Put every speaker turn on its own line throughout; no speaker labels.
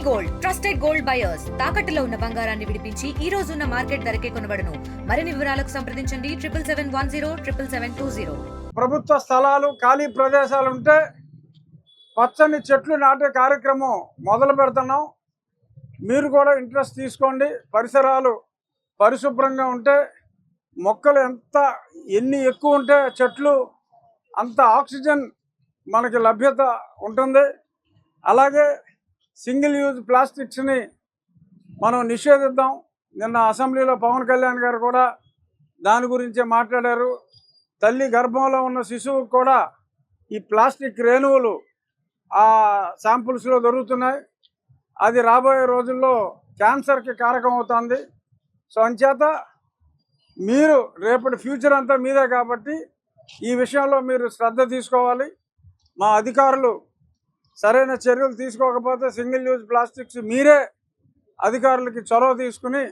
Gold trusted gold buyers తాకట్టులో ఉన్న బంగారాన్ని విడిపించి ఈ రోజు ఉన్న మార్కెట్ ధరకే కొనబడును. మరిన్ని వివరాలకు సంప్రదించండి 7771077720.
ప్రభుత్వ స్థలాలు ఖాళీ ప్రదేశాలు ఉంటే పచ్చని చెట్లు నాటే కార్యక్రమం మొదలు పెడుతున్నాం. మీరు కూడా ఇంట్రెస్ట్ తీసుకోండి. పరిసరాలు పరిశుభ్రంగా ఉంటే మొక్కలు ఎన్ని ఎక్కువ ఉంటే చెట్లు అంత ఆక్సిజన్ మనకి లభ్యత ఉంటుంది. అలాగే సింగిల్ యూజ్ ప్లాస్టిక్స్ని మనం నిషేధిద్దాం. నిన్న అసెంబ్లీలో పవన్ కళ్యాణ్ గారు కూడా దాని గురించే మాట్లాడారు. తల్లి గర్భంలో ఉన్న శిశువుకు కూడా ఈ ప్లాస్టిక్ రేణువులు ఆ శాంపుల్స్లో దొరుకుతున్నాయి. అది రాబోయే రోజుల్లో క్యాన్సర్కి కారకం అవుతుంది. సో అంచేత మీరు రేపటి ఫ్యూచర్ అంతా మీదే కాబట్టి ఈ విషయంలో మీరు శ్రద్ధ తీసుకోవాలి. మా అధికారులు సరైన చర్యలు తీసుకోకపోతే సింగిల్ యూజ్ ప్లాస్టిక్స్ మీరే అధికారులకి చొరవ తీసుకుని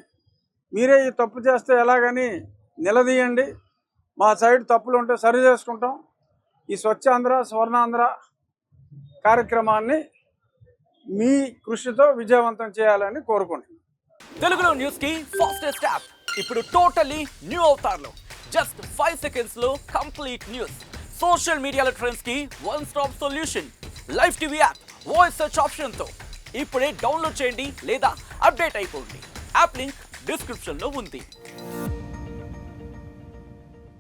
మీరే ఈ తప్పు చేస్తే ఎలాగని నిలదీయండి. మా సైడ్ తప్పులు ఉంటే సరి చేసుకుంటాం. ఈ స్వచ్ఛాంధ్ర స్వర్ణాంధ్ర కార్యక్రమాన్ని మీ కృషితో విజయవంతం చేయాలని కోరుకుంటున్నాను.
తెలుగులో న్యూస్ కి ఫాస్టెస్ట్ యాప్ ఇప్పుడు టోటల్లీ న్యూ అవతార్లో జస్ట్ 5 సెకండ్స్ లో కంప్లీట్ న్యూస్. సోషల్ మీడియాలో ట్రెండ్స్ కి one stop solution. Live TV app voice search option తో ఇప్పుడే డౌన్లోడ్ చేయండి లేదా అప్డేట్ అయిపోండి. యాప్ లింక్ డిస్క్రిప్షన్ లో ఉంది.